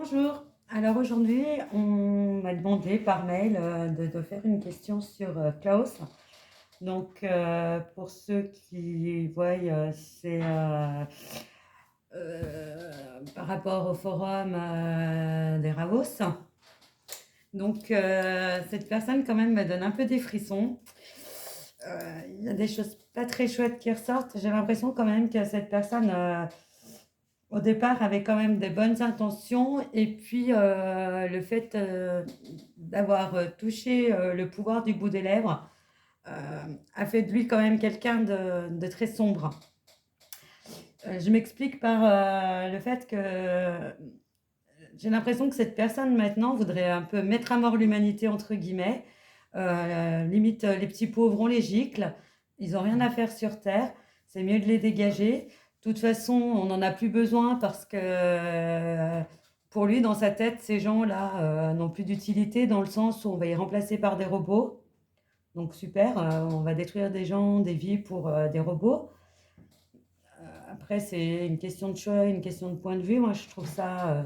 Bonjour. Alors aujourd'hui, on m'a demandé par mail de faire une question sur Klaus. Donc pour ceux qui voient, c'est par rapport au forum des Ravos. Donc cette personne quand même me donne un peu des frissons. Il y a des choses pas très chouettes qui ressortent. J'ai l'impression quand même que cette personne au départ avait quand même des bonnes intentions et puis le fait d'avoir touché le pouvoir du bout des lèvres a fait de lui quand même quelqu'un de très sombre. Je m'explique par le fait que j'ai l'impression que cette personne maintenant voudrait un peu mettre à mort l'humanité entre guillemets. Limite les petits pauvres on les gicle, ils n'ont rien à faire sur Terre, c'est mieux de les dégager. De toute façon, on n'en a plus besoin parce que pour lui, dans sa tête, ces gens-là n'ont plus d'utilité dans le sens où on va les remplacer par des robots. Donc super, on va détruire des gens, des vies pour des robots. Après, c'est une question de choix, une question de point de vue. Moi, je trouve ça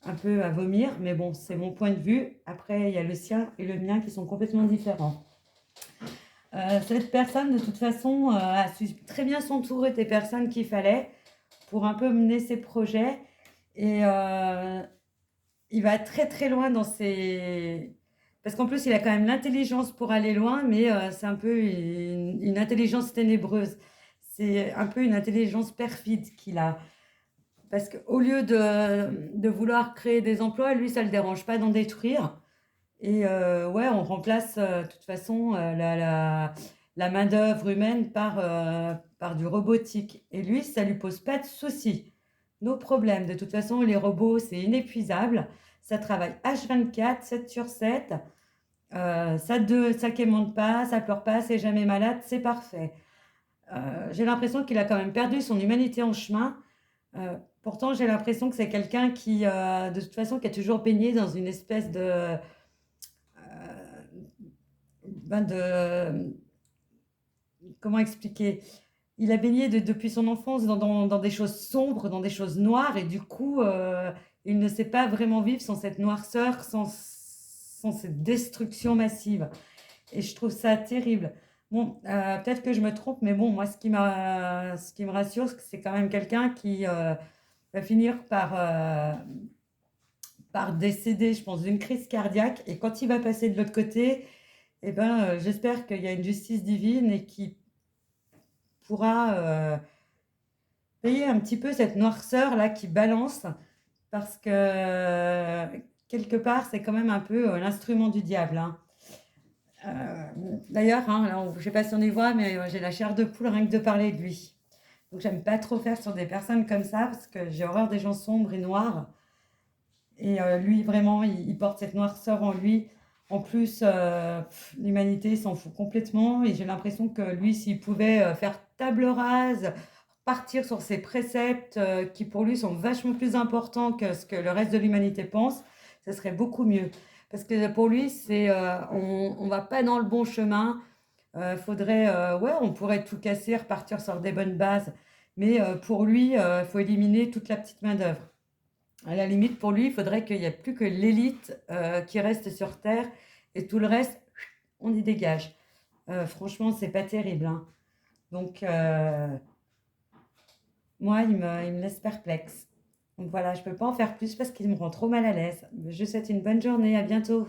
un peu à vomir, mais bon, c'est mon point de vue. Après, il y a le sien et le mien qui sont complètement différents. Cette personne, de toute façon, a su très bien s'entourer des personnes qu'il fallait pour un peu mener ses projets. Et il va très très loin dans ses... Parce qu'en plus, il a quand même l'intelligence pour aller loin, mais c'est un peu une intelligence ténébreuse. C'est un peu une intelligence perfide qu'il a. Parce qu'au lieu de vouloir créer des emplois, lui, ça ne le dérange pas d'en détruire. Et ouais, on remplace de toute façon la main-d'œuvre humaine par du robotique. Et lui, ça ne lui pose pas de soucis. Nos problèmes, de toute façon, les robots, c'est inépuisable. Ça travaille H24, 7 sur 7. Ça quémande pas, ça pleure pas, c'est jamais malade, c'est parfait. J'ai l'impression qu'il a quand même perdu son humanité en chemin. Pourtant, j'ai l'impression que c'est quelqu'un qui, de toute façon, qui a toujours baigné dans une espèce de comment expliquer? Il a baigné depuis son enfance dans des choses sombres, dans des choses noires, et du coup, il ne sait pas vraiment vivre sans cette noirceur, sans cette destruction massive. Et je trouve ça terrible. Bon, peut-être que je me trompe, mais bon, moi, ce qui me rassure, c'est quand même quelqu'un qui va finir par décéder, je pense, d'une crise cardiaque. Et quand il va passer de l'autre côté, eh ben, j'espère qu'il y a une justice divine et qui pourra payer un petit peu cette noirceur là qui balance parce que quelque part c'est quand même un peu l'instrument du diable, hein. D'ailleurs, hein, je ne sais pas si on y voit, mais j'ai la chair de poule rien que de parler de lui. Donc j'aime pas trop faire sur des personnes comme ça parce que j'ai horreur des gens sombres et noirs. Et lui, vraiment, il porte cette noirceur en lui. En plus, l'humanité s'en fout complètement. Et j'ai l'impression que lui, s'il pouvait faire table rase, partir sur ses préceptes qui pour lui sont vachement plus importants que ce que le reste de l'humanité pense, ce serait beaucoup mieux. Parce que pour lui, on va pas dans le bon chemin. Ouais, on pourrait tout casser, repartir sur des bonnes bases. Mais pour lui, il faut éliminer toute la petite main-d'œuvre. À la limite, pour lui, il faudrait qu'il n'y ait plus que l'élite qui reste sur Terre et tout le reste, on y dégage. Franchement, c'est pas terrible, hein. Donc, moi, il me laisse perplexe. Donc voilà, je peux pas en faire plus parce qu'il me rend trop mal à l'aise. Je vous souhaite une bonne journée, à bientôt.